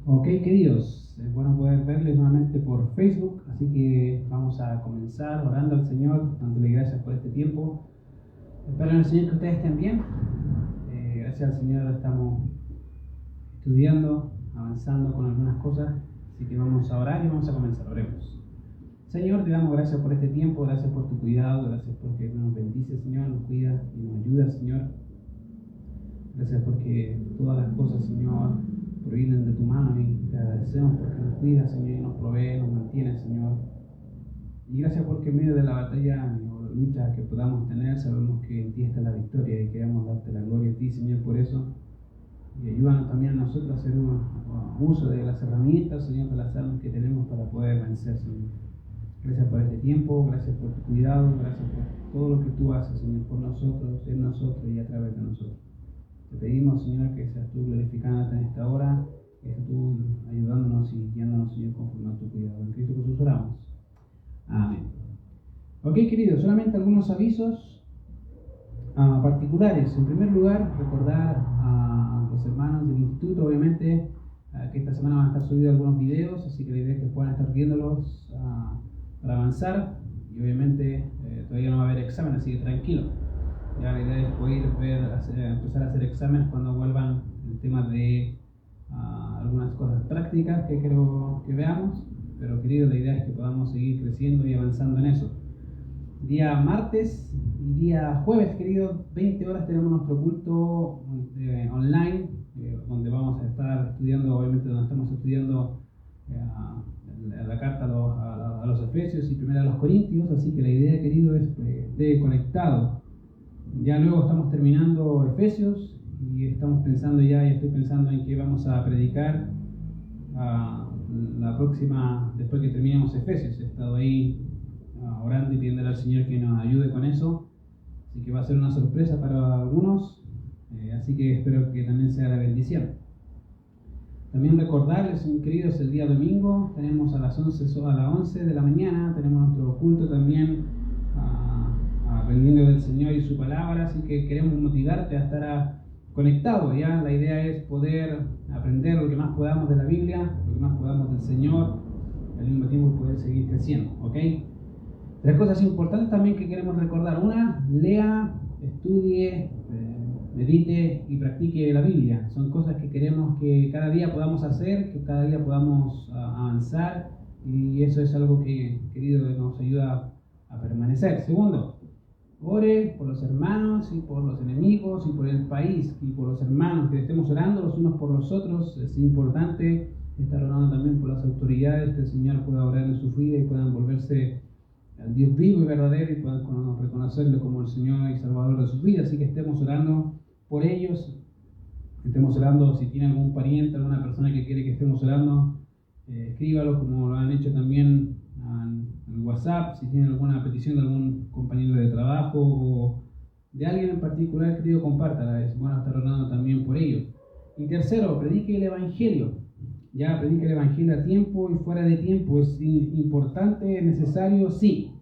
Ok, queridos, es bueno poder verles nuevamente por Facebook, así que vamos a comenzar orando al Señor, dándole gracias por este tiempo. Espero en el Señor que ustedes estén bien. Gracias al Señor estamos estudiando, avanzando con algunas cosas, así que vamos a orar y vamos a comenzar. Oremos. Señor, te damos gracias por este tiempo, gracias por tu cuidado, gracias porque nos bendice, Señor, nos cuida y nos ayuda, Señor. Gracias porque todas las cosas, Señor, provienen de tu mano y te agradecemos porque nos cuidas, Señor, y nos provee, nos mantiene, Señor. Y gracias porque en medio de la batalla o lucha que podamos tener, sabemos que en ti está la victoria y queremos darte la gloria a ti, Señor, por eso. Y ayúdanos también a nosotros a hacer uso de las herramientas, Señor, de las armas que tenemos para poder vencer, Señor. Gracias por este tiempo, gracias por tu cuidado, gracias por todo lo que tú haces, Señor, por nosotros, en nosotros y a través de nosotros. Te pedimos, Señor, que seas tú glorificándote en esta hora, que seas tú ayudándonos y guiándonos, Señor, conforme a tu cuidado. En Cristo Jesús oramos. Amén. Ok, queridos, solamente algunos avisos particulares. En primer lugar, recordar a los hermanos del instituto, obviamente, que esta semana van a estar subidos algunos videos, así que la idea es que puedan estar viéndolos para avanzar. Y obviamente todavía no va a haber examen, así que tranquilo. Ya la idea es poder empezar a hacer exámenes cuando vuelvan el tema de algunas cosas prácticas que quiero que veamos, pero querido, la idea es que podamos seguir creciendo y avanzando en eso. Día martes y día jueves, querido, 20 horas tenemos nuestro culto online, donde vamos a estar estudiando, obviamente donde estamos estudiando la carta a los Efesios y primero a los Corintios, así que la idea, querido, es que esté conectado. Ya luego estamos terminando Efesios y estamos pensando ya, y estoy pensando en que vamos a predicar la próxima, después que terminemos Efesios. He estado ahí orando y pidiéndole al Señor que nos ayude con eso, así que va a ser una sorpresa para algunos, así que espero que también sea la bendición. También recordarles, queridos, el día domingo tenemos a las 11 de la mañana, tenemos nuestro culto también aprendiendo del Señor y su palabra, así que queremos motivarte a estar conectado, ¿ya? La idea es poder aprender lo que más podamos de la Biblia, lo que más podamos del Señor, y al mismo tiempo poder seguir creciendo, ¿ok? Tres cosas importantes también que queremos recordar. Una, lea, estudie, medite y practique la Biblia. Son cosas que queremos que cada día podamos hacer, que cada día podamos avanzar, y eso es algo que, querido, nos ayuda a permanecer. Segundo, ore por los hermanos y por los enemigos y por el país y por los hermanos, que estemos orando los unos por los otros. Es importante estar orando también por las autoridades, que el Señor pueda orar en su vida y puedan volverse al Dios vivo y verdadero y puedan reconocerlo como el Señor y Salvador de sus vidas. Así que estemos orando por ellos, estemos orando. Si tiene algún pariente, alguna persona que quiere que estemos orando, escríbalo como lo han hecho también en WhatsApp. Si tienen alguna petición de algún compañero de trabajo o de alguien en particular, querido, compártala. Es bueno estar orando también por ellos. Y tercero, predique el Evangelio. Ya, predique el Evangelio a tiempo y fuera de tiempo. Es importante, es necesario, sí.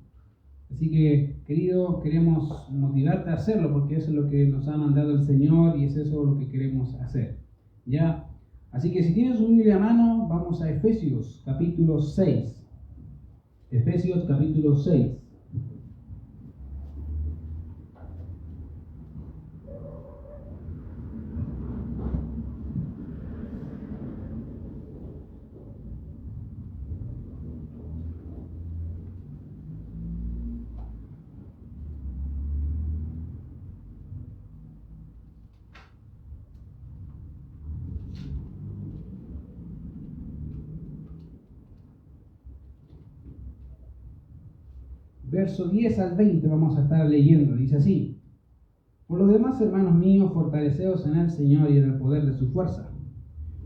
Así que, querido, queremos motivarte a hacerlo porque eso es lo que nos ha mandado el Señor y es eso lo que queremos hacer. Ya, así que si tienes su Biblia a mano, vamos a Efesios capítulo 6. Efesios capítulo 6. Verso 10 al 20 vamos a estar leyendo. Dice así: por lo demás, hermanos míos, fortaleceos en el Señor y en el poder de su fuerza,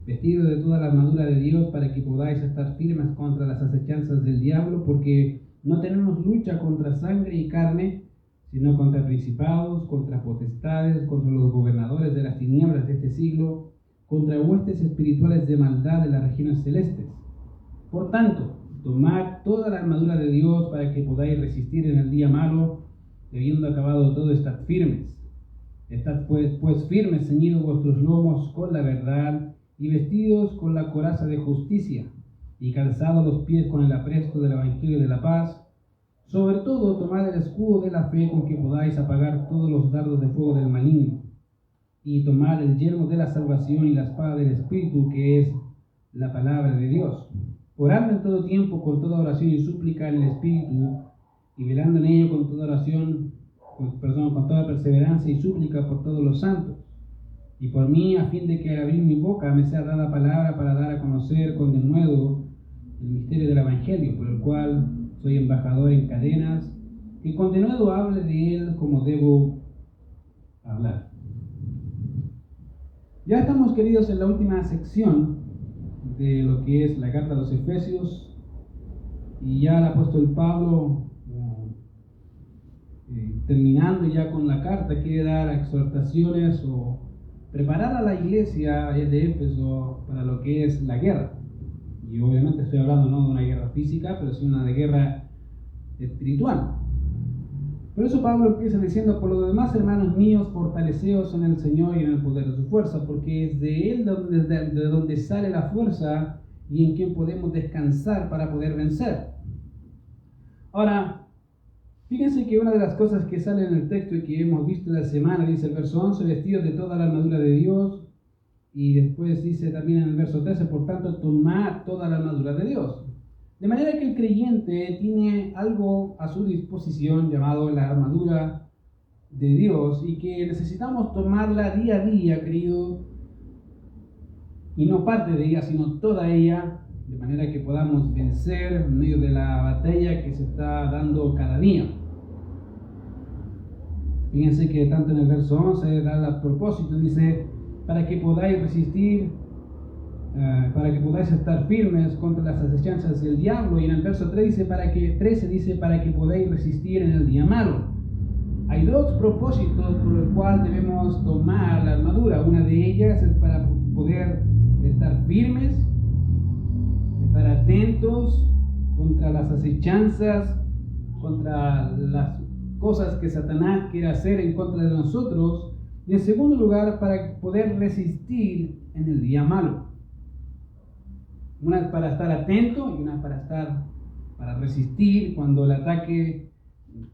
vestidos de toda la armadura de Dios, para que podáis estar firmes contra las acechanzas del diablo, porque no tenemos lucha contra sangre y carne, sino contra principados, contra potestades, contra los gobernadores de las tinieblas de este siglo, contra huestes espirituales de maldad de las regiones celestes. Por tanto, tomad toda la armadura de Dios para que podáis resistir en el día malo, y habiendo acabado todo, estad firmes. Estad pues firmes, ceñidos vuestros lomos con la verdad, y vestidos con la coraza de justicia, y calzados los pies con el apresto del Evangelio de la paz. Sobre todo, tomad el escudo de la fe con que podáis apagar todos los dardos de fuego del maligno, y tomad el yelmo de la salvación y la espada del Espíritu, que es la palabra de Dios. Orando en todo tiempo con toda oración y súplica en el Espíritu, y velando en ello con toda oración, con toda perseverancia y súplica por todos los santos, y por mí, a fin de que al abrir mi boca me sea dada palabra para dar a conocer con denuedo el misterio del Evangelio, por el cual soy embajador en cadenas, que con denuedo hable de él como debo hablar. Ya estamos, queridos, en la última sección de lo que es la carta a los Efesios, y ya el apóstol Pablo, terminando ya con la carta, quiere dar exhortaciones o preparar a la iglesia de Éfeso para lo que es la guerra. Y obviamente estoy hablando no de una guerra física, pero sí una de guerra espiritual. Por eso Pablo empieza diciendo: por lo demás, hermanos míos, fortaleceos en el Señor y en el poder de su fuerza, porque es de Él de donde sale la fuerza y en quien podemos descansar para poder vencer. Ahora, fíjense que una de las cosas que sale en el texto y que hemos visto la semana, dice el verso 11, vestidos de toda la armadura de Dios, y después dice también en el verso 13, por tanto, tomad toda la armadura de Dios. De manera que el creyente tiene algo a su disposición llamado la armadura de Dios, y que necesitamos tomarla día a día, querido, y no parte de ella, sino toda ella, de manera que podamos vencer en medio de la batalla que se está dando cada día. Fíjense que tanto en el verso 11 da el propósito, dice, para que podáis resistir, para que podáis estar firmes contra las acechanzas del diablo, y en el verso 13 dice, para que podáis resistir en el día malo. Hay dos propósitos por los cuales debemos tomar la armadura. Una de ellas es para poder estar firmes, estar atentos contra las acechanzas, contra las cosas que Satanás quiere hacer en contra de nosotros. Y en segundo lugar, para poder resistir en el día malo. Una es para estar atento y una para resistir cuando el ataque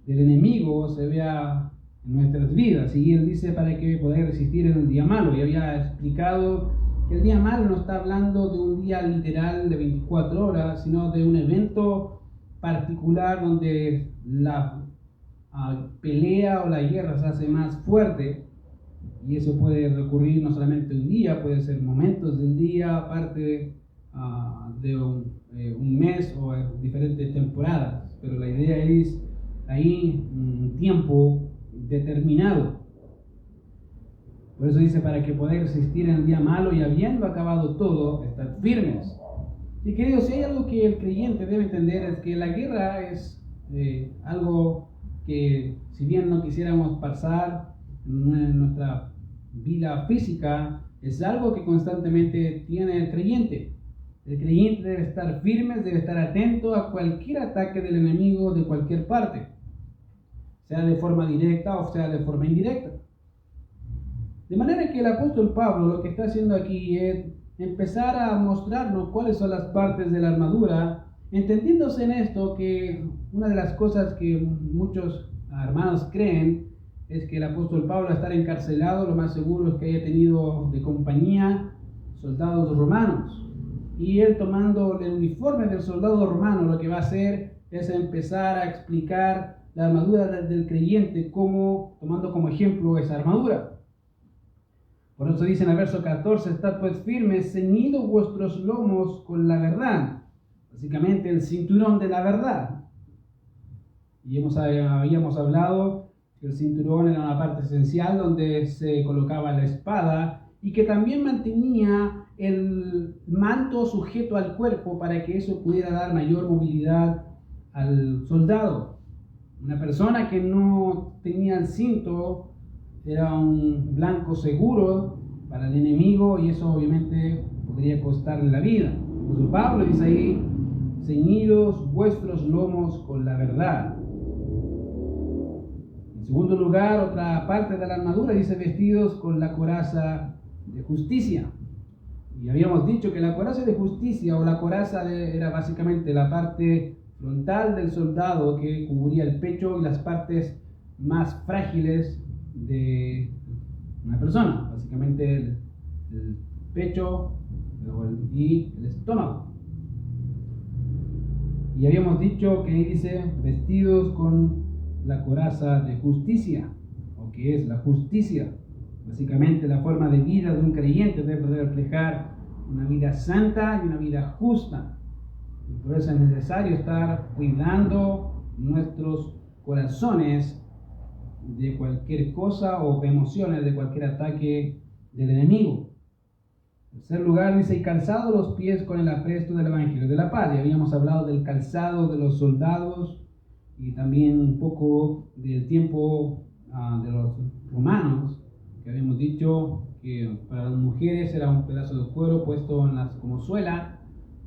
del enemigo se vea en nuestras vidas. Y él dice para que podáis resistir en el día malo. Y había explicado que el día malo no está hablando de un día literal de 24 horas, sino de un evento particular donde la pelea o la guerra se hace más fuerte, y eso puede recurrir no solamente un día, puede ser momentos del día, parte de un mes o diferentes temporadas, pero la idea es ahí un tiempo determinado. Por eso dice para que podáis resistir en el día malo y habiendo acabado todo, estar firmes. Y queridos, si hay algo que el creyente debe entender es que la guerra es algo que, si bien no quisiéramos pasar en nuestra vida física, es algo que constantemente tiene el creyente. El creyente debe estar firme, debe estar atento a cualquier ataque del enemigo de cualquier parte, sea de forma directa o sea de forma indirecta. De manera que el apóstol Pablo lo que está haciendo aquí es empezar a mostrarnos cuáles son las partes de la armadura, entendiéndose en esto que una de las cosas que muchos hermanos creen es que el apóstol Pablo, al estar encarcelado, lo más seguro es que haya tenido de compañía soldados romanos. Y él, tomando el uniforme del soldado romano, lo que va a hacer es empezar a explicar la armadura del creyente, tomando como ejemplo esa armadura. Por eso dice en el verso 14, estad pues firmes, ceñidos vuestros lomos con la verdad. Básicamente el cinturón de la verdad. Y habíamos hablado que el cinturón era una parte esencial donde se colocaba la espada y que también mantenía el manto sujeto al cuerpo para que eso pudiera dar mayor movilidad al soldado. Una persona que no tenía el cinto era un blanco seguro para el enemigo y eso obviamente podría costarle la vida. Pues Pablo dice ahí, ceñidos vuestros lomos con la verdad. En segundo lugar, otra parte de la armadura dice vestidos con la coraza de justicia. Y habíamos dicho que la coraza de justicia o la coraza era básicamente la parte frontal del soldado que cubría el pecho y las partes más frágiles de una persona, básicamente el pecho y el estómago. Y habíamos dicho que ahí dice vestidos con la coraza de justicia, o que es la justicia. Básicamente la forma de vida de un creyente debe reflejar una vida santa y una vida justa. Y por eso es necesario estar cuidando nuestros corazones de cualquier cosa o emociones, de cualquier ataque del enemigo. En tercer lugar dice, y calzado los pies con el apresto del Evangelio de la paz. Y habíamos hablado del calzado de los soldados y también un poco del tiempo de los romanos, que habíamos dicho que para las mujeres era un pedazo de cuero puesto como suela,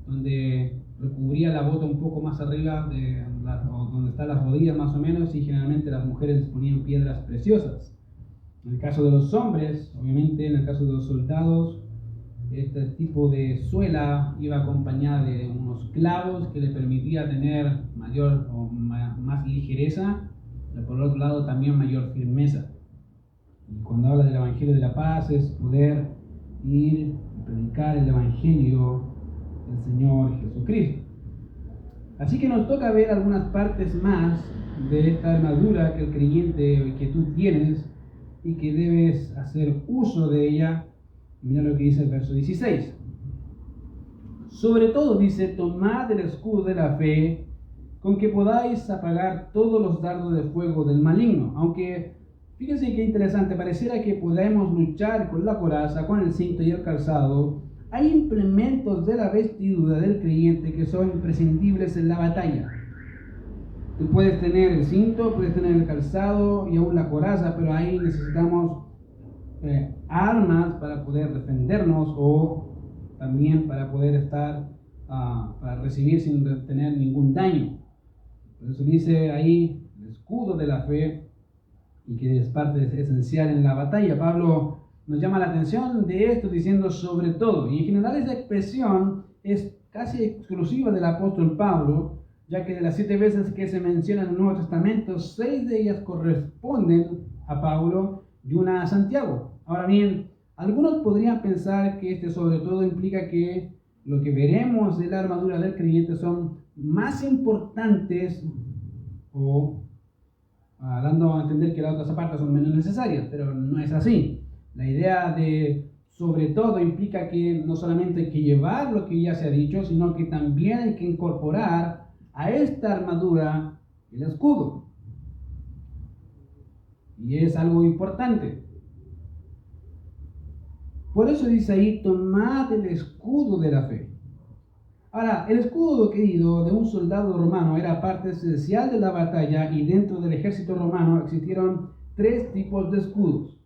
donde recubría la bota un poco más arriba donde están las rodillas más o menos, y generalmente las mujeres les ponían piedras preciosas. En el caso de los hombres, obviamente en el caso de los soldados, este tipo de suela iba acompañada de unos clavos que le permitía tener mayor o más ligereza, pero por otro lado también mayor firmeza. Y cuando habla del Evangelio de la paz es poder ir y predicar el Evangelio del Señor Jesucristo. Así que nos toca ver algunas partes más de esta armadura que el creyente que tú tienes y que debes hacer uso de ella. Mira lo que dice el verso 16. Sobre todo dice, tomad el escudo de la fe, con que podáis apagar todos los dardos de fuego del maligno. Aunque, fíjense qué interesante, pareciera que podemos luchar con la coraza, con el cinto y el calzado. Hay implementos de la vestidura del creyente que son imprescindibles en la batalla. Tú puedes tener el cinto, puedes tener el calzado y aún la coraza, pero ahí necesitamos armas para poder defendernos o también para poder estar, para recibir sin tener ningún daño. Por eso dice ahí el escudo de la fe, y que es parte esencial en la batalla. Pablo nos llama la atención de esto diciendo sobre todo, y en general esa expresión es casi exclusiva del apóstol Pablo, ya que de las 7 veces que se menciona en el Nuevo Testamento, 6 de ellas corresponden a Pablo y una a Santiago. Ahora bien, algunos podrían pensar que este sobre todo implica que lo que veremos de la armadura del creyente son más importantes o dando a entender que las otras partes son menos necesarias, pero no es así. La idea de sobre todo implica que no solamente hay que llevar lo que ya se ha dicho, sino que también hay que incorporar a esta armadura el escudo. Y es algo importante. Por eso dice ahí, tomad el escudo de la fe. Ahora, el escudo, querido, de un soldado romano era parte esencial de la batalla, y dentro del ejército romano existieron 3 tipos de escudos.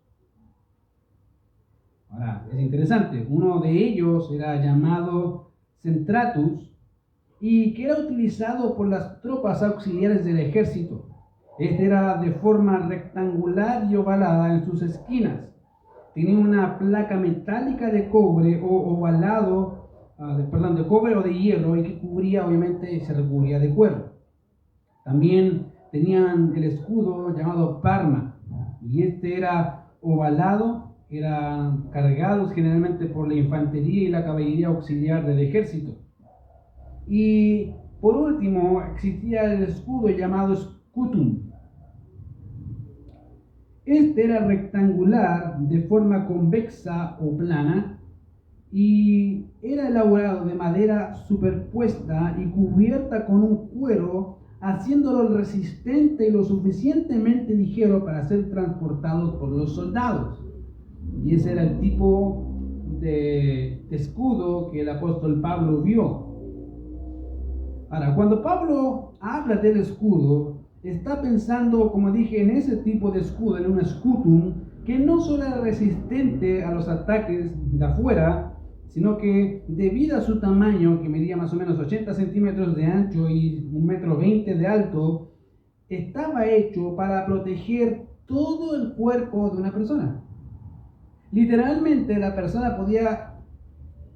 Ahora, es interesante, uno de ellos era llamado centratus y que era utilizado por las tropas auxiliares del ejército. Este era de forma rectangular y ovalada en sus esquinas. Tenía una placa metálica de cobre o ovalado, de cobre o de hierro, y que cubría, obviamente, se recubría de cuero. También tenían el escudo llamado parma, y este era ovalado, eran cargados generalmente por la infantería y la caballería auxiliar del ejército. Y por último existía el escudo llamado scutum. Este era rectangular, de forma convexa o plana, y era elaborado de madera superpuesta y cubierta con un cuero, haciéndolo resistente y lo suficientemente ligero para ser transportado por los soldados. Y ese era el tipo de escudo que el apóstol Pablo vio. Ahora, cuando Pablo habla del escudo, está pensando, como dije, en ese tipo de escudo, en un scutum, que no solo era resistente a los ataques de afuera, sino que debido a su tamaño, que medía más o menos 80 centímetros de ancho y 1,20 m de alto, estaba hecho para proteger todo el cuerpo de una persona. Literalmente la persona podía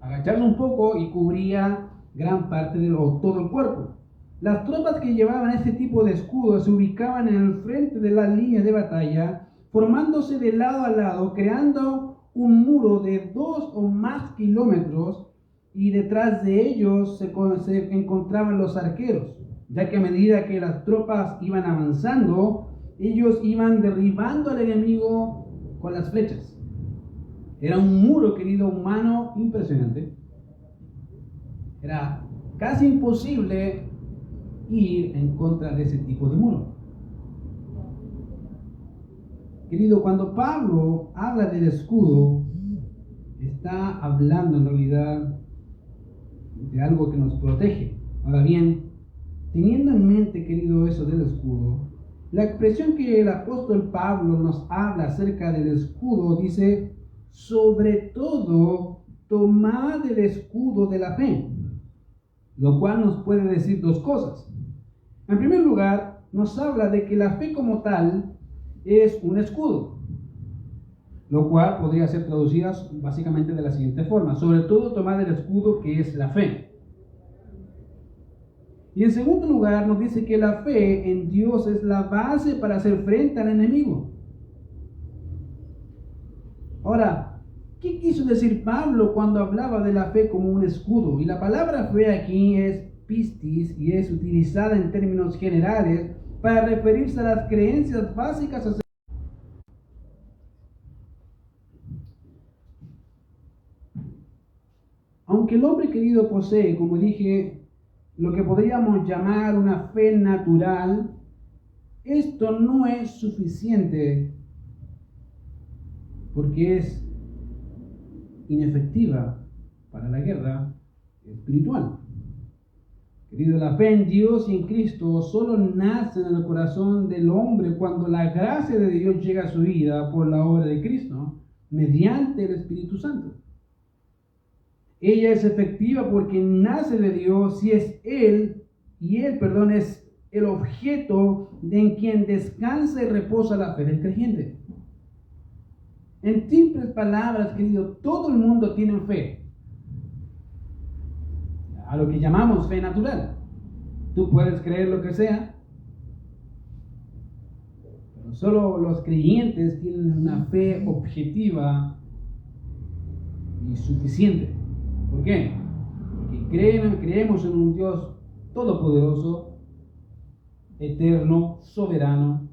agacharse un poco y cubría gran parte o todo el cuerpo. Las tropas que llevaban este tipo de escudos se ubicaban en el frente de las líneas de batalla, formándose de lado a lado, creando un muro de 2 o más kilómetros, y detrás de ellos se encontraban los arqueros, ya que a medida que las tropas iban avanzando, ellos iban derribando al enemigo con las flechas. Era un muro, querido, humano impresionante. Era casi imposible ir en contra de ese tipo de muro. Querido, cuando Pablo habla del escudo, está hablando en realidad de algo que nos protege. Ahora bien, teniendo en mente, querido, eso del escudo, la expresión que el apóstol Pablo nos habla acerca del escudo dice: sobre todo, tomad el escudo de la fe, lo cual nos puede decir dos cosas. En primer lugar, nos habla de que la fe como tal es un escudo, lo cual podría ser traducida básicamente de la siguiente forma: sobre todo tomad el escudo que es la fe. Y en segundo lugar nos dice que la fe en Dios es la base para hacer frente al enemigo. Ahora, ¿qué quiso decir Pablo cuando hablaba de la fe como un escudo? Y la palabra fe aquí es pistis y es utilizada en términos generales para referirse a las creencias básicas acerca. Aunque el hombre, querido, posee, como dije, lo que podríamos llamar una fe natural, esto no es suficiente porque es inefectiva para la guerra espiritual. Querido, la fe en Dios y en Cristo solo nace en el corazón del hombre cuando la gracia de Dios llega a su vida por la obra de Cristo, mediante el Espíritu Santo. Ella es efectiva porque nace de Dios y es Él es el objeto en quien descansa y reposa la fe del creyente. En simples palabras, querido, todo el mundo tiene fe, a lo que llamamos fe natural. Tú puedes creer lo que sea, pero solo los creyentes tienen una fe objetiva y suficiente. ¿Por qué? Porque creemos en un Dios todopoderoso, eterno, soberano,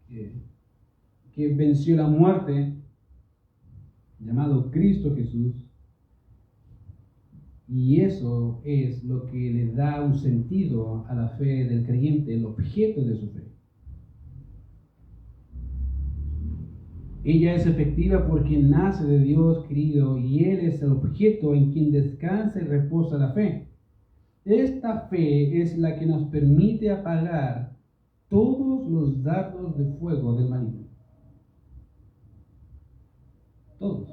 que venció la muerte, llamado Cristo Jesús. Y eso es lo que le da un sentido a la fe del creyente, el objeto de su fe. Ella es efectiva porque nace de Dios, querido, y Él es el objeto en quien descansa y reposa la fe. Esta fe es la que nos permite apagar todos los dardos de fuego del maligno. Todos.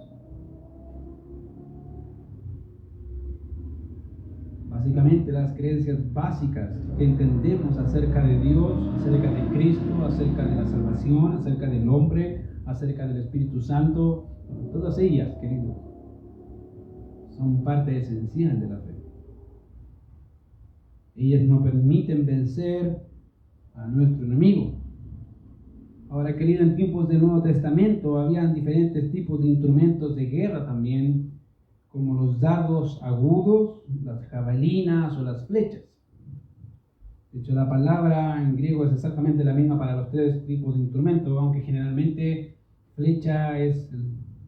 Básicamente las creencias básicas que entendemos acerca de Dios, acerca de Cristo, acerca de la salvación, acerca del hombre, acerca del Espíritu Santo, todas ellas, queridos, son parte esencial de la fe. Ellas nos permiten vencer a nuestro enemigo. Ahora, querido, en tiempos del Nuevo Testamento habían diferentes tipos de instrumentos de guerra también, como los dardos agudos, las jabalinas o las flechas. De hecho, la palabra en griego es exactamente la misma para los tres tipos de instrumentos, aunque generalmente flecha es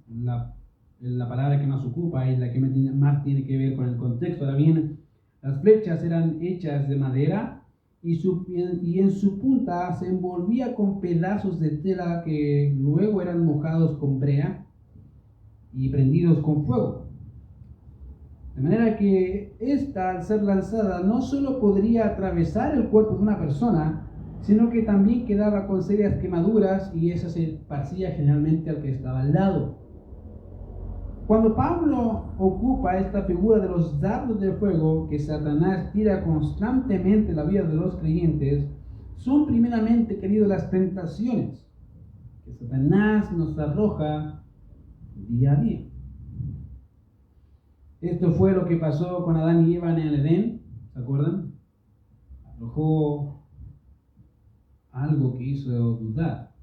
la palabra que más ocupa y la que más tiene que ver con el contexto. Ahora bien, las flechas eran hechas de madera y en su punta se envolvía con pedazos de tela que luego eran mojados con brea y prendidos con fuego. De manera que esta, al ser lanzada, no solo podría atravesar el cuerpo de una persona, sino que también quedaba con serias quemaduras y esa se esparcía generalmente al que estaba al lado. Cuando Pablo ocupa esta figura de los dardos de fuego que Satanás tira constantemente en la vida de los creyentes, son primeramente, queridos, las tentaciones que Satanás nos arroja día a día. Esto fue lo que pasó con Adán y Eva en el Edén, ¿se acuerdan? Arrojó algo que hizo dudar,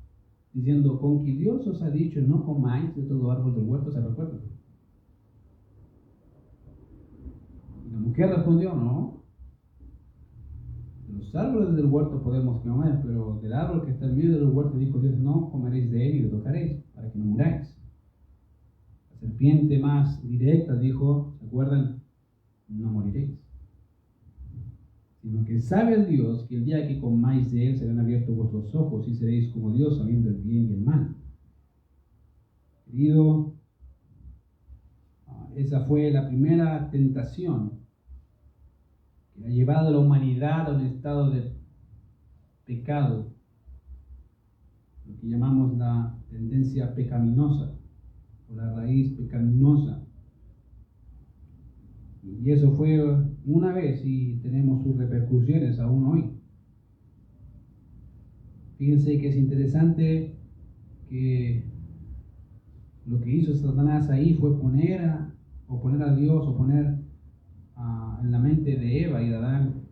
diciendo, con que Dios os ha dicho no comáis de todo árbol del huerto, ¿se recuerdan? Y la mujer respondió, no, de los árboles del huerto podemos comer, pero del árbol que está en medio del huerto dijo Dios, no comeréis de él y lo tocaréis, para que no muráis. La serpiente más directa dijo, ¿se acuerdan? No moriréis. Sino que sabe el Dios que el día que comáis de él serán abiertos vuestros ojos y seréis como Dios sabiendo el bien y el mal. Querido, esa fue la primera tentación que ha llevado a la humanidad a un estado de pecado, lo que llamamos la tendencia pecaminosa o la raíz pecaminosa. Y eso fue una vez y tenemos sus repercusiones aún hoy. Fíjense que es interesante que lo que hizo Satanás ahí fue poner a Dios, o poner en la mente de Eva y de Adán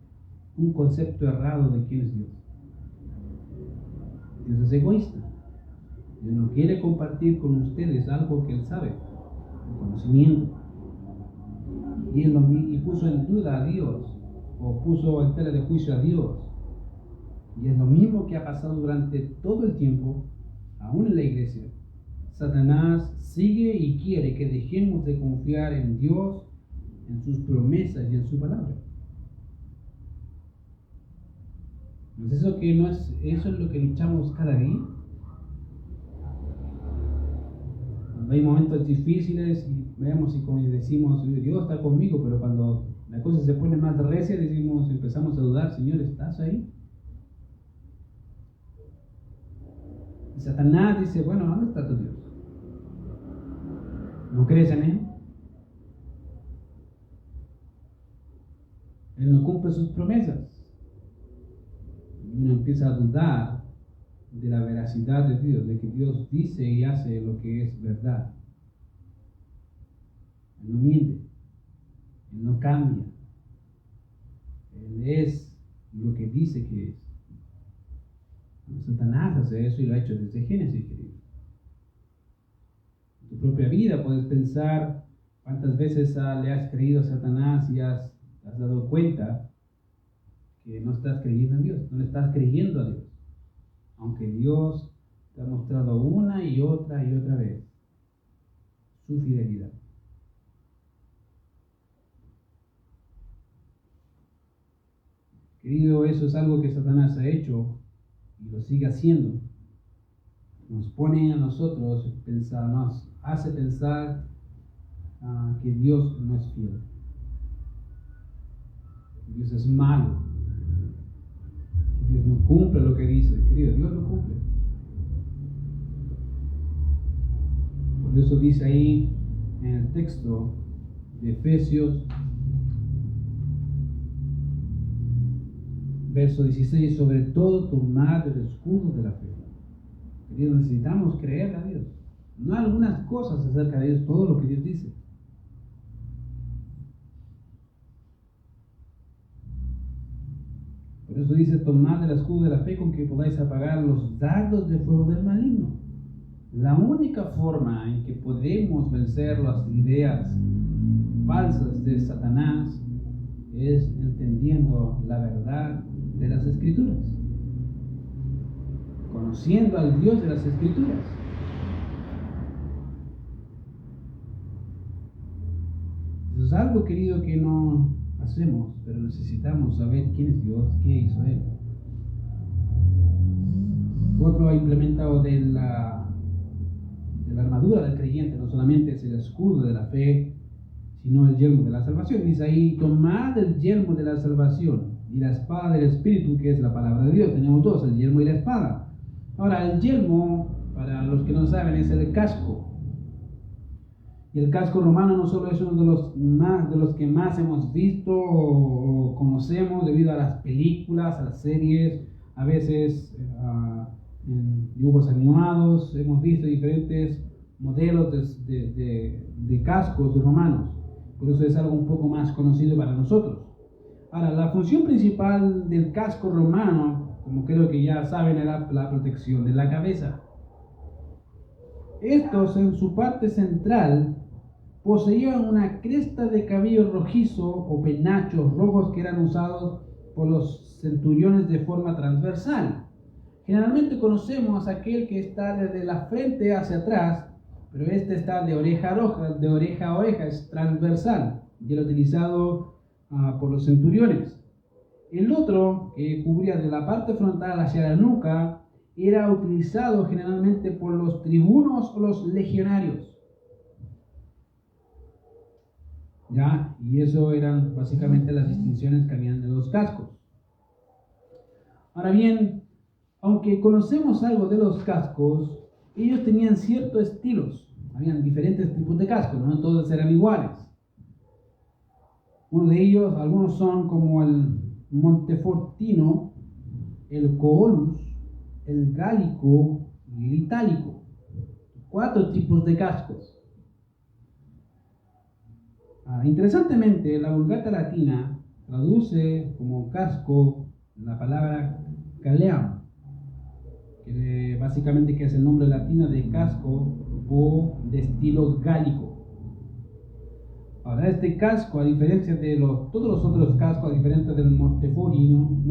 un concepto errado de quién es Dios. Dios es egoísta. Dios no quiere compartir con ustedes algo que Él sabe, el conocimiento. Y puso en duda a Dios, o puso en tela de juicio a Dios. Y es lo mismo que ha pasado durante todo el tiempo, aún en la iglesia. Satanás sigue y quiere que dejemos de confiar en Dios, en sus promesas y en su palabra. ¿No es eso eso es lo que luchamos cada día? Cuando hay momentos difíciles y vemos y decimos, Dios está conmigo, pero cuando la cosa se pone más recia, empezamos a dudar, Señor, ¿estás ahí? Y Satanás dice, bueno, ¿dónde está tu Dios? ¿No crees en Él? Él no cumple sus promesas. Y uno empieza a dudar de la veracidad de Dios, de que Dios dice y hace lo que es verdad. Él no miente, Él no cambia. Él es lo que dice que es. Satanás hace eso y lo ha hecho desde Génesis, querido. En tu propia vida puedes pensar cuántas veces le has creído a Satanás y has dado cuenta que no estás creyendo en Dios, no le estás creyendo a Dios. Aunque Dios te ha mostrado una y otra vez su fidelidad. Querido, eso es algo que Satanás ha hecho y lo sigue haciendo. Nos pone a nosotros pensar, nos hace pensar que Dios no es fiel. Que Dios es malo. Que Dios no cumple lo que dice. Querido, Dios lo cumple. Por eso dice ahí en el texto de Efesios, verso 16, sobre todo tomad el escudo de la fe. Queridos, necesitamos creer a Dios. No algunas cosas acerca de Dios, todo lo que Dios dice. Por eso dice, tomad el escudo de la fe con que podáis apagar los dardos de fuego del maligno. La única forma en que podemos vencer las ideas falsas de Satanás es entendiendo la verdad de las Escrituras, conociendo al Dios de las Escrituras. Eso es algo, querido, que no hacemos, pero necesitamos saber quién es Dios, qué hizo Él. Otro ha implementado de la armadura del creyente, no solamente es el escudo de la fe, sino el yelmo de la salvación. Dice ahí, tomad el yelmo de la salvación y la espada del Espíritu, que es la palabra de Dios. Tenemos dos, el yelmo y la espada. Ahora, el yelmo, para los que no saben, es el casco. Y el casco romano no solo es uno de los que más hemos visto o conocemos debido a las películas, a las series, a veces en dibujos animados, hemos visto diferentes modelos de cascos romanos. Por eso es algo un poco más conocido para nosotros. Ahora, la función principal del casco romano, como creo que ya saben, era la protección de la cabeza. Estos, en su parte central, poseían una cresta de cabello rojizo o penachos rojos que eran usados por los centuriones de forma transversal. Generalmente conocemos aquel que está desde la frente hacia atrás, pero este está de oreja a oreja, es transversal, y era utilizado por los centuriones. El otro, que cubría de la parte frontal hacia la nuca, era utilizado generalmente por los tribunos o los legionarios. ¿Ya? Y eso eran básicamente las distinciones que habían de los cascos. Ahora bien, aunque conocemos algo de los cascos, ellos tenían ciertos estilos. Habían diferentes tipos de cascos, no todos eran iguales. Uno de ellos, algunos son como el montefortino, el coolus, el gálico y el itálico. 4 tipos de cascos. Interesantemente, la Vulgata latina traduce como casco la palabra caleam, que básicamente que es el nombre latino de casco o de estilo gálico. Ahora, este casco, a diferencia de todos los otros cascos, a diferencia del monteforino,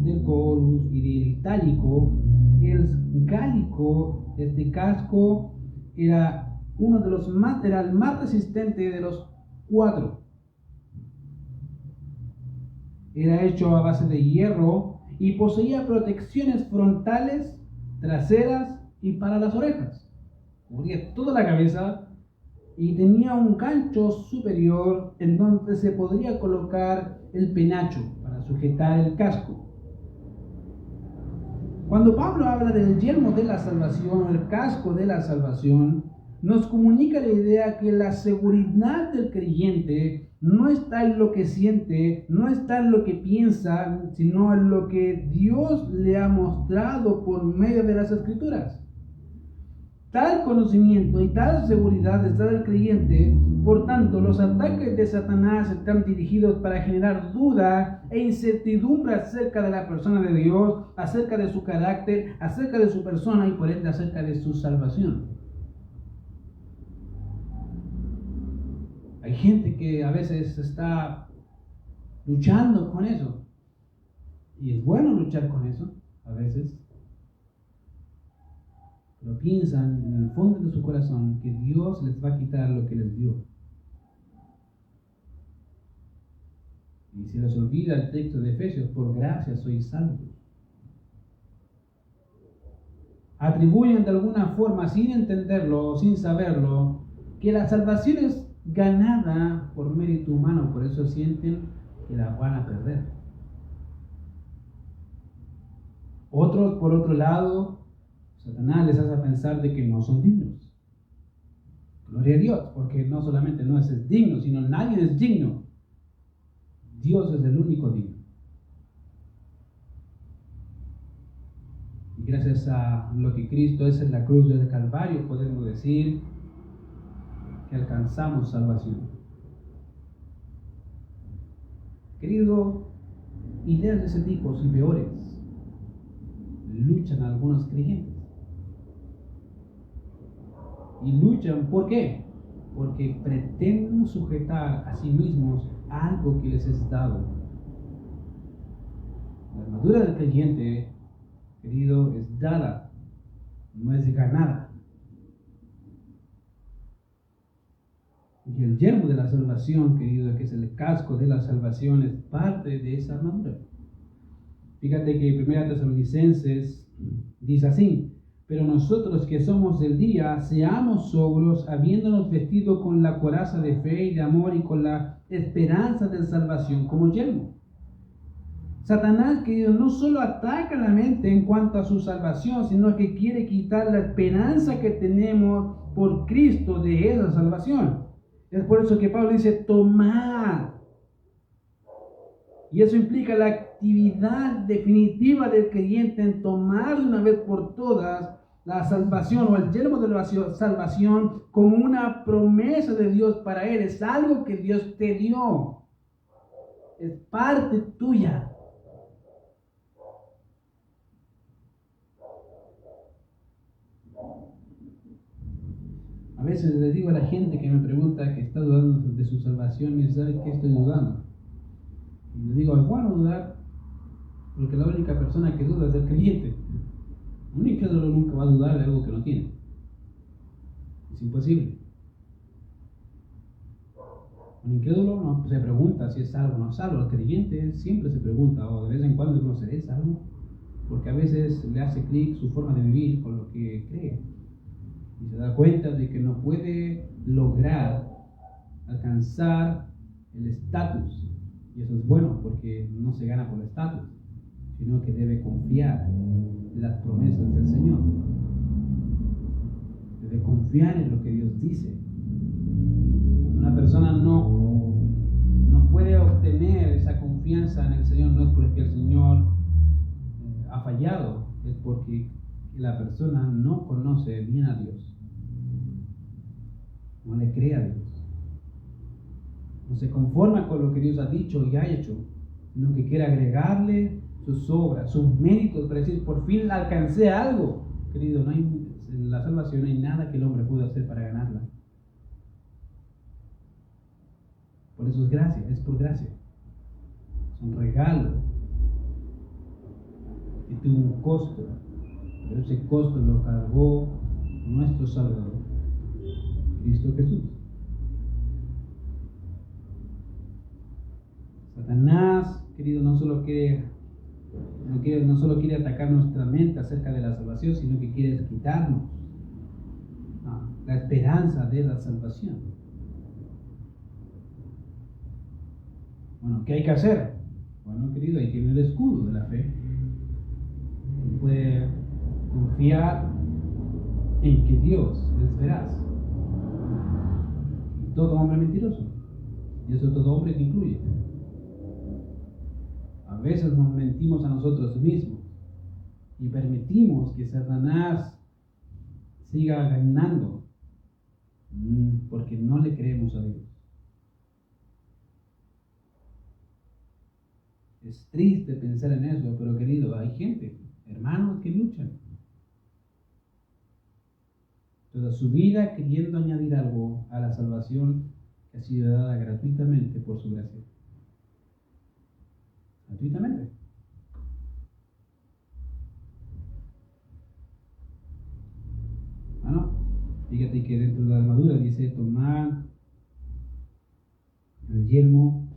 del coolus y del itálico, el gálico, este casco era el más resistente de los 4. Era hecho a base de hierro y poseía protecciones frontales, traseras y para las orejas. Cubría toda la cabeza y tenía un gancho superior en donde se podría colocar el penacho para sujetar el casco. Cuando Pablo habla del yelmo de la salvación, el casco de la salvación, nos comunica la idea que la seguridad del creyente no está en lo que siente, no está en lo que piensa, sino en lo que Dios le ha mostrado por medio de las Escrituras. Tal conocimiento y tal seguridad está del creyente, por tanto, los ataques de Satanás están dirigidos para generar duda e incertidumbre acerca de la persona de Dios, acerca de su carácter, acerca de su persona y por ende acerca de su salvación. Hay gente que a veces está luchando con eso. Y es bueno luchar con eso, a veces. Pero piensan en el fondo de su corazón que Dios les va a quitar lo que les dio. Y se les olvida el texto de Efesios: por gracia sois salvos. Atribuyen de alguna forma, sin entenderlo, sin saberlo, que la salvación es ganada por mérito humano, por eso sienten que la van a perder. Otros, por otro lado, Satanás les hace pensar de que no son dignos. Gloria a Dios, porque no solamente no es digno, sino nadie es digno. Dios es el único digno. Y gracias a lo que Cristo es en la cruz del Calvario, podemos decir que alcanzamos salvación. Querido, ideas de ese tipo y peores luchan algunos creyentes. Y luchan, ¿por qué? Porque pretenden sujetar a sí mismos algo que les es dado. La armadura del creyente, querido, es dada, no es ganada. Y el yelmo de la salvación, querido, que es el casco de la salvación, es parte de esa armadura. Fíjate que 1 Tesalonicenses dice así: pero nosotros que somos del día, seamos sobrios, habiéndonos vestido con la coraza de fe y de amor y con la esperanza de salvación como yelmo. Satanás, querido, no solo ataca la mente en cuanto a su salvación, sino que quiere quitar la esperanza que tenemos por Cristo de esa salvación. Es por eso que Pablo dice: tomad. Y eso implica la actividad definitiva del creyente en tomar de una vez por todas la salvación o el yelmo de la salvación como una promesa de Dios para él. Es algo que Dios te dio. Es parte tuya. A veces le digo a la gente que me pregunta que está dudando de su salvación y sabe que estoy dudando. Y le digo, es bueno dudar, porque la única persona que duda es el creyente. Un incrédulo nunca va a dudar de algo que no tiene. Es imposible. Un incrédulo no se pregunta si es salvo o no es salvo. El creyente siempre se pregunta, o de vez en cuando, ¿no seré salvo? Porque a veces le hace clic su forma de vivir con lo que cree. Y se da cuenta de que no puede lograr alcanzar el estatus. Y eso es bueno porque no se gana por el estatus, sino que debe confiar en las promesas del Señor. Debe confiar en lo que Dios dice. Cuando una persona no puede obtener esa confianza en el Señor, no es porque el Señor ha fallado, es porque la persona no conoce bien a Dios. No le cree a Dios. No se conforma con lo que Dios ha dicho y ha hecho, sino que quiere agregarle sus obras, sus méritos para decir, por fin alcancé algo. Querido, en la salvación no hay nada que el hombre pueda hacer para ganarla. Por eso es gracia, es por gracia. Es un regalo que tuvo un costo, pero ese costo lo cargó nuestro Salvador, Cristo Jesús. Satanás, querido, no solo quiere atacar nuestra mente acerca de la salvación, sino que quiere quitarnos la esperanza de la salvación. Bueno, ¿qué hay que hacer? Bueno, querido, hay que tener el escudo de la fe. Y puede confiar en que Dios es veraz. Y todo hombre mentiroso. Y eso todo hombre te incluye. A veces nos mentimos a nosotros mismos y permitimos que Satanás siga ganando porque no le creemos a Dios. Es triste pensar en eso, pero querido, hay gente, hermanos que luchan toda su vida queriendo añadir algo a la salvación que ha sido dada gratuitamente por su gracia. Gratuitamente. Bueno, fíjate que dentro de la armadura dice tomar el yelmo,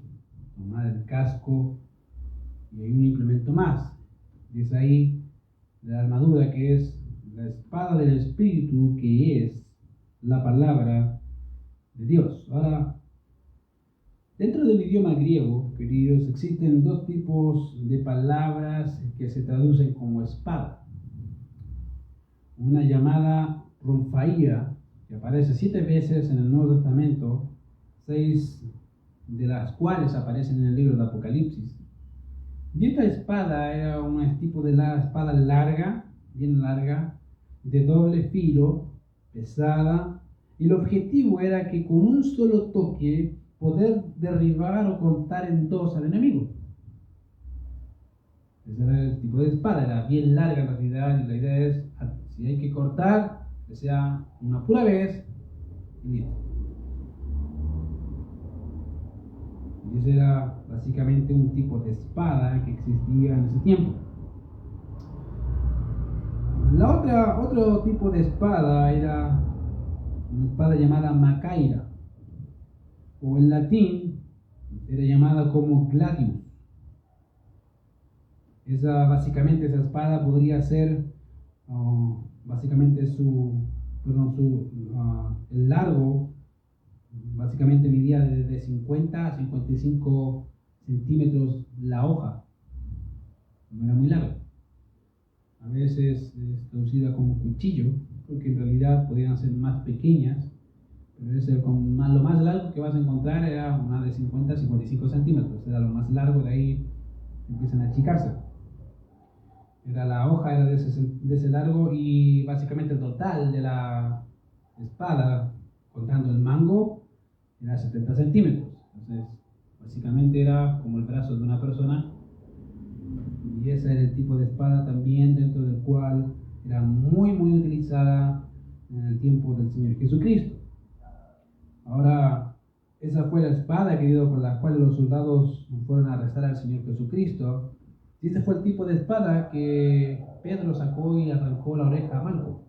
tomar el casco, y hay un implemento más. Dice ahí la armadura, que es la espada del Espíritu, que es la palabra de Dios. Ahora, dentro del idioma griego, queridos, existen dos tipos de palabras que se traducen como espada. Una llamada ronfaía, que aparece 7 veces en el Nuevo Testamento, 6 de las cuales aparecen en el libro de Apocalipsis. Y esta espada era un tipo de espada larga, bien larga, de doble filo, pesada, y el objetivo era que con un solo toque poder derribar o cortar en dos al enemigo. Ese era el tipo de espada, era bien larga en realidad, y la idea es, si hay que cortar, que sea una pura vez y listo. Y ese era básicamente un tipo de espada que existía en ese tiempo. Otro tipo de espada era una espada llamada macaira, o en latín era llamada como gladius. Básicamente esa espada podría ser básicamente el largo básicamente medía de 50 a 55 centímetros la hoja. No era muy larga. A veces es traducida como cuchillo, porque en realidad podían ser más pequeñas, pero lo más largo que vas a encontrar era una de 50 a 55 centímetros. Era lo más largo, de ahí empiezan a achicarse. La hoja era de ese largo y básicamente el total de la espada, contando el mango, era 70 centímetros. Entonces, básicamente era como el brazo de una persona. Y ese era el tipo de espada también dentro del cual era muy utilizada en el tiempo del Señor Jesucristo. Ahora, esa fue la espada, querido, con la cual los soldados fueron a arrestar al Señor Jesucristo. Y ese fue el tipo de espada que Pedro sacó y arrancó la oreja a Malco.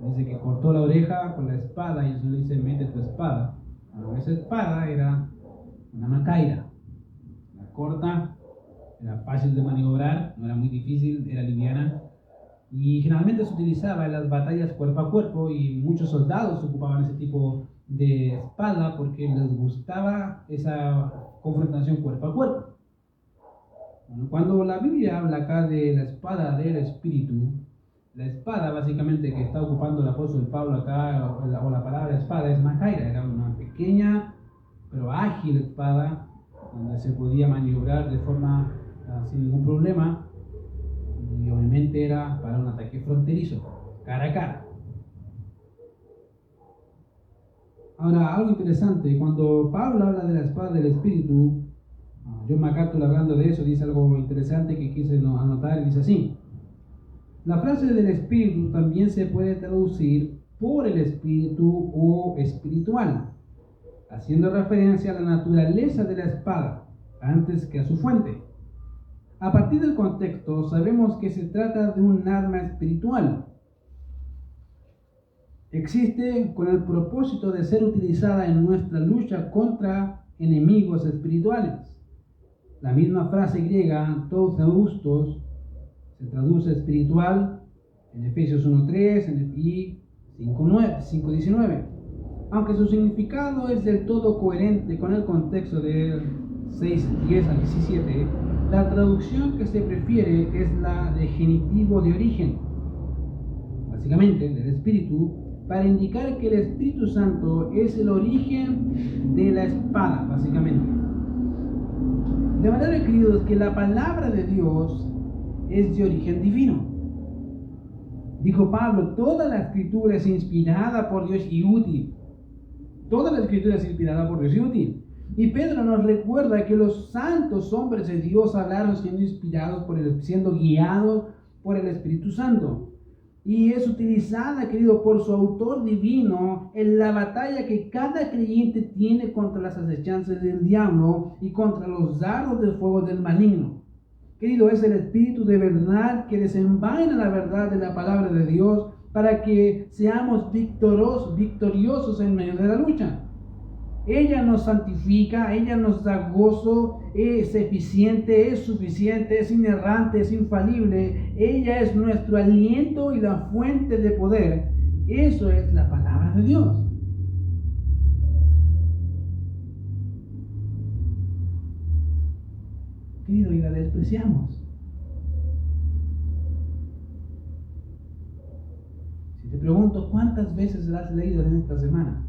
Dice que cortó la oreja con la espada y eso le dice, mete tu espada. Bueno, esa espada era una macaira. Era corta, era fácil de maniobrar, no era muy difícil, era liviana. Y generalmente se utilizaba en las batallas cuerpo a cuerpo y muchos soldados ocupaban ese tipo de espada porque les gustaba esa confrontación cuerpo a cuerpo. Bueno, cuando la Biblia habla acá de la espada del Espíritu, la espada básicamente que está ocupando el apóstol Pablo acá, o la palabra espada, es macaira, era una pequeña pero ágil espada donde se podía maniobrar de forma sin ningún problema y obviamente era para un ataque fronterizo, cara a cara. Ahora, algo interesante, cuando Pablo habla de la espada del Espíritu, John MacArthur hablando de eso dice algo interesante que quise anotar y dice así: la frase del Espíritu también se puede traducir por el Espíritu o espiritual, haciendo referencia a la naturaleza de la espada antes que a su fuente. A partir del contexto sabemos que se trata de un arma espiritual. Existe con el propósito de ser utilizada en nuestra lucha contra enemigos espirituales. La misma frase griega, toutheustos, se traduce espiritual en Efesios 1.3 y 5.19. Aunque su significado es del todo coherente con el contexto de 6.10 al 17, la traducción que se prefiere es la de genitivo de origen, básicamente del Espíritu, para indicar que el Espíritu Santo es el origen de la espada, básicamente. De manera, queridos, que la palabra de Dios es de origen divino. Dijo Pablo, toda la escritura es inspirada por Dios y útil. Toda la escritura es inspirada por Dios y útil. Y Pedro nos recuerda que los santos hombres de Dios hablaron siendo inspirados siendo guiados por el Espíritu Santo. Y es utilizada, querido, por su autor divino en la batalla que cada creyente tiene contra las acechanzas del diablo y contra los dardos del fuego del maligno. Querido, es el Espíritu de verdad que desenvaina la verdad de la palabra de Dios para que seamos victoriosos en medio de la lucha. Ella nos santifica, ella nos da gozo, es eficiente, es suficiente, es inerrante, es infalible. Ella es nuestro aliento y la fuente de poder. Eso es la palabra de Dios. Querido, y la despreciamos. Si te pregunto, ¿cuántas veces la has leído en esta semana?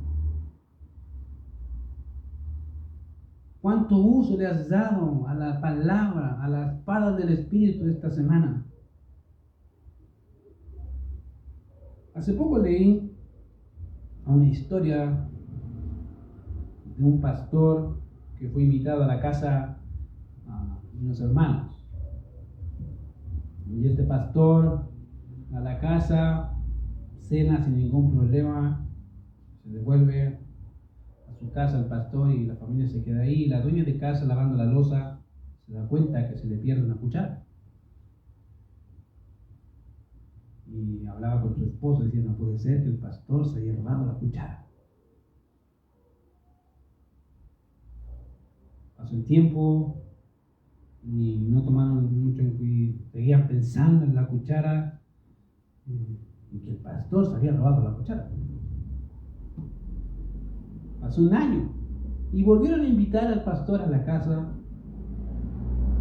¿Cuánto uso le has dado a la palabra, a la espada del Espíritu esta semana? Hace poco leí una historia de un pastor que fue invitado a la casa de unos hermanos. Y este pastor a la casa, cena sin ningún problema, se devuelve a su casa el pastor y la familia se queda ahí. La dueña de casa, lavando la loza, se da cuenta que se le pierde una cuchara. Y hablaba con su esposo y decía, no puede ser que el pastor se haya robado la cuchara. Pasó el tiempo y no tomaron mucho y seguían pensando en la cuchara y que el pastor se había robado la cuchara. Pasó un año y volvieron a invitar al pastor a la casa.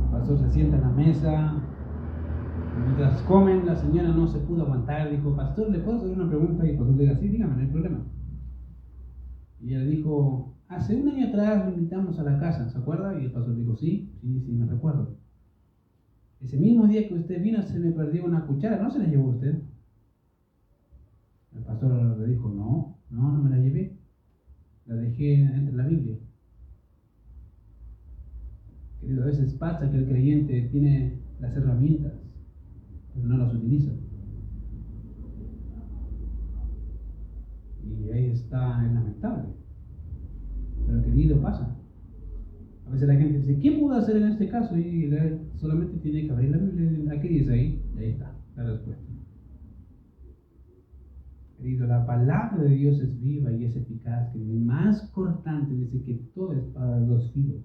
El pastor se sienta en la mesa. Mientras comen, la señora no se pudo aguantar. Dijo, pastor, ¿le puedo hacer una pregunta? Y el pastor le dijo, sí, dígame, no hay problema. Y ella dijo, hace un año atrás lo invitamos a la casa, ¿se acuerda? Y el pastor dijo, sí, me recuerdo. Ese mismo día que usted vino se me perdió una cuchara, ¿no se la llevó usted? El pastor le dijo, no me la llevé. La dejé entre la Biblia. Querido, a veces pasa que el creyente tiene las herramientas, pero no las utiliza. Y ahí está, es lamentable. Pero querido, pasa. A veces la gente dice, ¿qué puedo hacer en este caso? Y solamente tiene que abrir la Biblia. Aquí dice ahí, y ahí está la respuesta. Querido, la palabra de Dios es viva y es eficaz, querido, y más cortante, dice que toda espada de dos filos,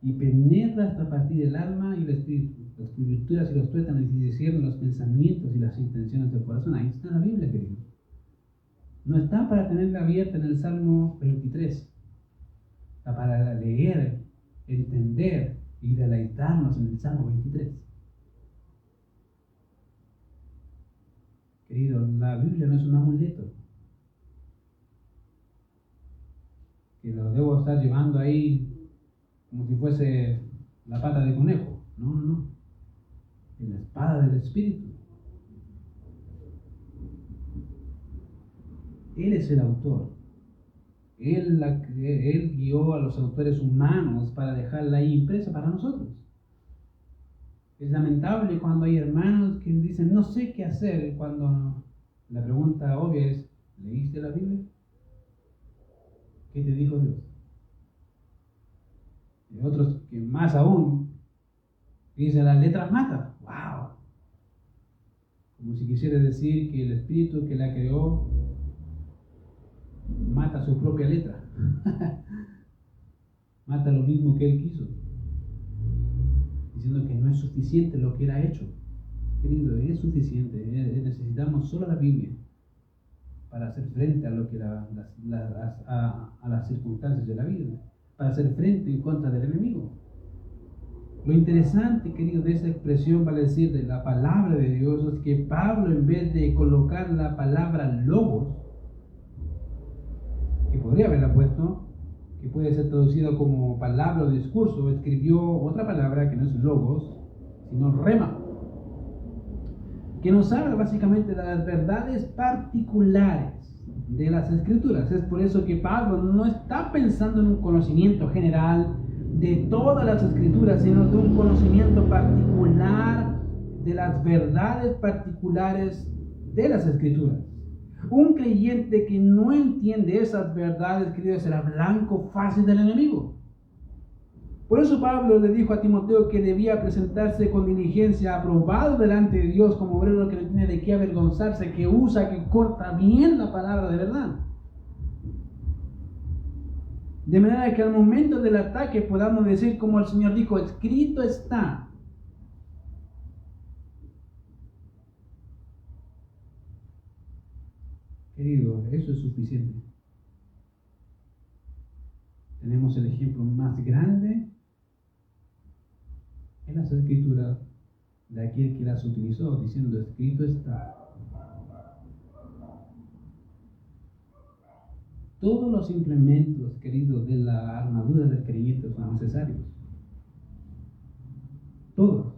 y penetra hasta partir el alma y el espíritu, las coyunturas y los tuétanos, y discierne los pensamientos y las intenciones del corazón. Ahí está la Biblia, querido. No está para tenerla abierta en el Salmo 23. Está para leer, entender y deleitarnos en el Salmo 23. Querido, la Biblia no es un amuleto que lo debo estar llevando ahí como si fuese la pata de conejo. No. Es la espada del Espíritu. Él es el autor. Él guió a los autores humanos para dejarla ahí impresa para nosotros. Es lamentable cuando hay hermanos que dicen, no sé qué hacer, cuando la pregunta obvia es, ¿leíste la Biblia? ¿Qué te dijo Dios? Y otros que más aún dicen, las letras matan. ¡Wow! Como si quisiera decir que el Espíritu que la creó mata su propia letra. Mata lo mismo que Él quiso, diciendo que no es suficiente lo que Él ha hecho. Querido, es suficiente. Necesitamos solo la Biblia para hacer frente a lo que a las circunstancias de la vida, para hacer frente en contra del enemigo. Lo interesante, querido, de esta expresión, vale decir, de la palabra de Dios, es que Pablo, en vez de colocar la palabra logos, que podría haberla puesto, que puede ser traducido como palabra o discurso, escribió otra palabra que no es logos, sino rema, que nos habla básicamente de las verdades particulares de las Escrituras. Es por eso que Pablo no está pensando en un conocimiento general de todas las Escrituras, sino de un conocimiento particular de las verdades particulares de las Escrituras. Un creyente que no entiende esas verdades, querido, será blanco fácil del enemigo. Por eso Pablo le dijo a Timoteo que debía presentarse con diligencia, aprobado delante de Dios, como obrero que no tiene de qué avergonzarse, que usa, que corta bien la palabra de verdad. De manera que al momento del ataque podamos decir, como el Señor dijo, escrito está. Querido, eso es suficiente. Tenemos el ejemplo más grande en las Escrituras de aquel que las utilizó, diciendo, escrito está. Todos los implementos, queridos, de la armadura del creyente son necesarios. Todos.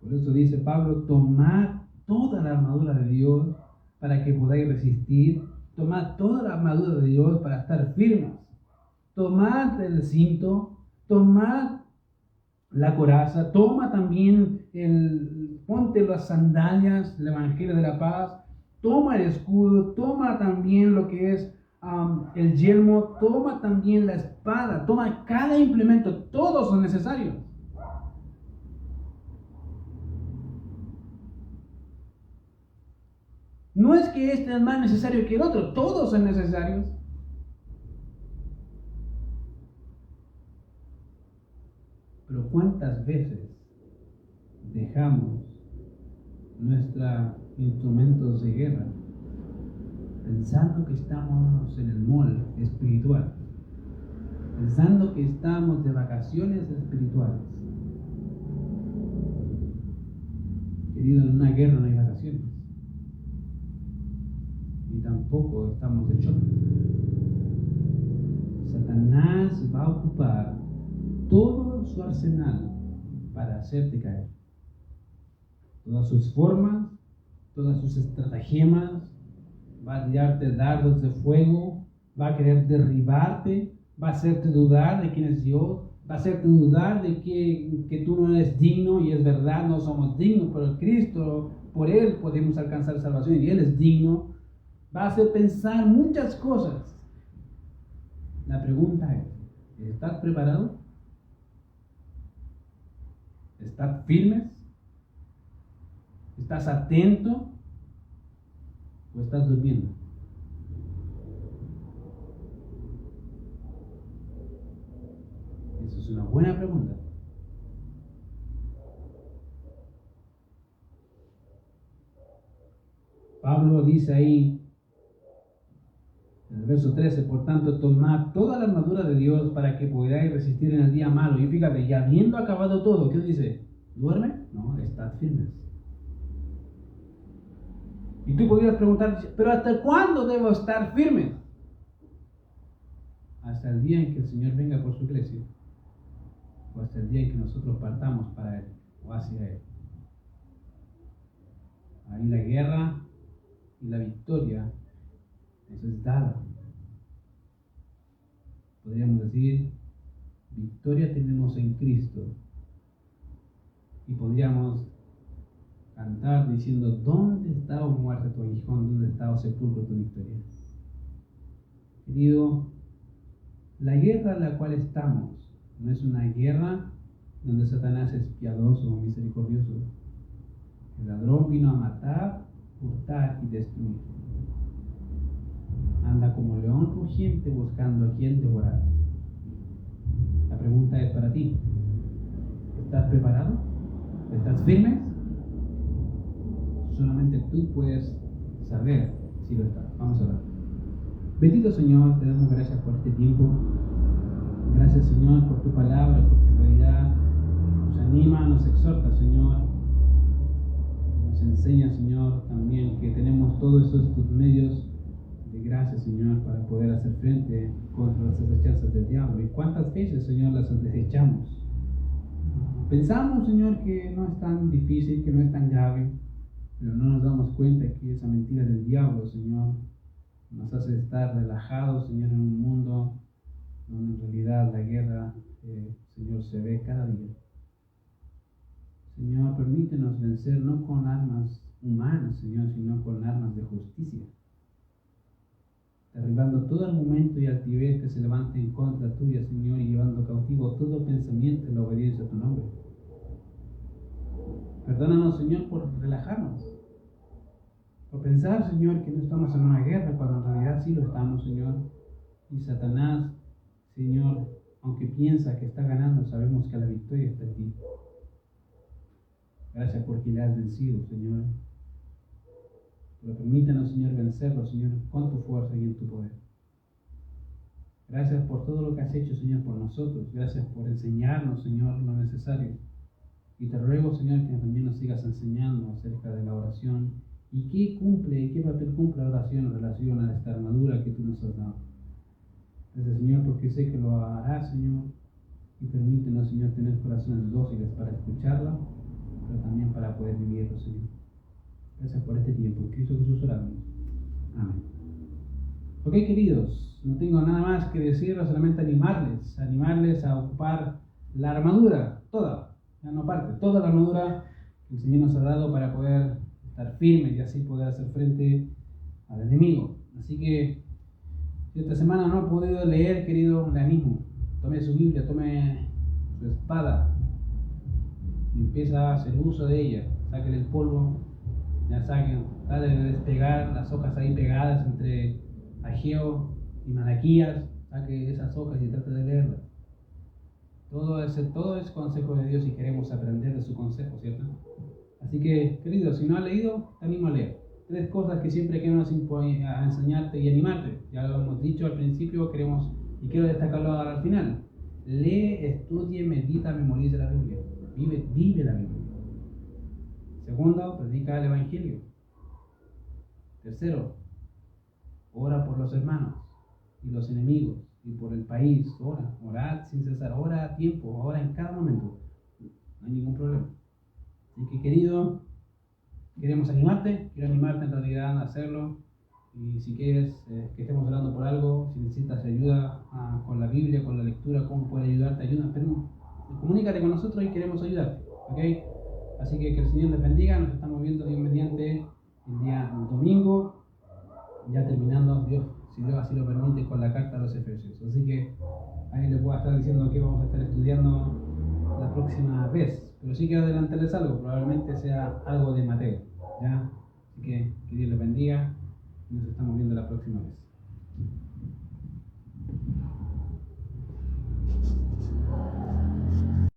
Por eso dice Pablo, tomad toda la armadura de Dios para que podáis resistir. Tomad toda la armadura de Dios para estar firmes. Tomad el cinto, tomad la coraza, toma también ponte las sandalias, el Evangelio de la paz, toma el escudo, toma también lo que es el yelmo, toma también la espada, toma cada implemento, todos son necesarios. No es que este es más necesario que el otro, todos son necesarios. Pero ¿cuántas veces dejamos nuestros instrumentos de guerra pensando que estamos en el mall espiritual, pensando que estamos de vacaciones espirituales? Querido, en una guerra no hay vacaciones, ni tampoco estamos de shopping. Satanás va a ocupar todo su arsenal para hacerte caer. Todas sus formas, todas sus estratagemas, va a tirarte dardos de fuego, va a querer derribarte, va a hacerte dudar de quién es Dios, va a hacerte dudar de que tú no eres digno, y es verdad, no somos dignos, pero Cristo, por Él podemos alcanzar salvación y Él es digno. Va a hacer pensar muchas cosas. La pregunta es, ¿estás preparado? ¿Estás firmes? ¿Estás atento? ¿O estás durmiendo? Esa es una buena pregunta. Pablo dice ahí, en el verso 13, por tanto, tomad toda la armadura de Dios para que podáis resistir en el día malo. Y fíjate, ya habiendo acabado todo, ¿qué dice? ¿Duerme? No, estad firmes. Y tú podrías preguntar, ¿pero hasta cuándo debo estar firme? Hasta el día en que el Señor venga por su iglesia, o hasta el día en que nosotros partamos para Él, o hacia Él. Ahí la guerra y la victoria, eso es dada. Podríamos decir, victoria tenemos en Cristo. Y podríamos cantar diciendo, ¿dónde está, oh muerte, tu aguijón? ¿Dónde está, oh sepulcro, tu victoria? Querido, la guerra en la cual estamos no es una guerra donde Satanás es piadoso o misericordioso. El ladrón vino a matar, hurtar y destruir. Anda como león rugiente buscando a quien devorar. La pregunta es para ti. ¿Estás preparado? ¿Estás firme? Solamente tú puedes saber si lo estás. Vamos a ver. Bendito Señor, te damos gracias por este tiempo. Gracias, Señor, por tu palabra, porque en realidad nos anima, nos exhorta, Señor. Nos enseña, Señor, también que tenemos todos estos medios de gracia, Señor, para poder hacer frente contra las acechanzas del diablo. ¿Y cuántas veces, Señor, las desechamos? Pensamos, Señor, que no es tan difícil, que no es tan grave, pero no nos damos cuenta que esa mentira del diablo, Señor, nos hace estar relajados, Señor, en un mundo donde en realidad la guerra, Señor, se ve cada día. Señor, permítenos vencer no con armas humanas, Señor, sino con armas de justicia, derribando todo argumento y altivez que se levante en contra tuya, Señor, y llevando cautivo todo pensamiento en la obediencia a tu nombre. Perdónanos, Señor, por relajarnos, por pensar, Señor, que no estamos en una guerra, cuando en realidad sí lo estamos, Señor. Y Satanás, Señor, aunque piensa que está ganando, sabemos que la victoria está en ti. Gracias porque le has vencido, Señor. Pero permítanos, Señor, vencerlo, Señor, con tu fuerza y en tu poder. Gracias por todo lo que has hecho, Señor, por nosotros. Gracias por enseñarnos, Señor, lo necesario. Y te ruego, Señor, que también nos sigas enseñando acerca de la oración y qué papel cumple la oración en relación a esta armadura que tú nos has dado. Gracias, Señor, porque sé que lo harás, Señor, y permítenos, Señor, tener corazones dóciles para escucharlo, pero también para poder vivirlo, Señor. Gracias por este tiempo. En Cristo Jesús oramos. Amén. Ok, queridos, no tengo nada más que decir, solamente animarles a ocupar la armadura, toda la armadura que el Señor nos ha dado para poder estar firmes y así poder hacer frente al enemigo. Así que, si esta semana no ha podido leer, querido, le animo. Tome su Biblia, tome su espada y empieza a hacer uso de ella. Sáquele el polvo, ya saquen, trate de despegar las hojas ahí pegadas entre Ageo y Malaquías, saque esas hojas y trate de leerlas. Todo es consejo de Dios y queremos aprender de su consejo, ¿cierto? Así que, querido, si no has leído, te animo a leer. 3 cosas que siempre queremos enseñarte y animarte. Ya lo hemos dicho al principio, quiero destacarlo ahora al final. Lee, estudia, medita, memoriza la Biblia. Vive la Biblia. Segundo, predica el Evangelio. Tercero, ora por los hermanos y los enemigos y por el país. Orad sin cesar, ora a tiempo, ora en cada momento. no hay ningún problema. Así que querido, quiero animarte en realidad a hacerlo. Y si quieres que estemos orando por algo, si necesitas ayuda con la Biblia, con la lectura, cómo puede ayudarte, pero comunícate con nosotros y queremos ayudarte, ¿ok? Así que el Señor les bendiga, nos estamos viendo Dios mediante el día domingo, ya terminando, si Dios así lo permite, con la carta a los Efesios. Así que ahí les voy a estar diciendo que vamos a estar estudiando la próxima vez, pero sí quiero adelantarles algo, probablemente sea algo de Mateo, ¿ya? Así que Dios les bendiga. Nos estamos viendo la próxima vez.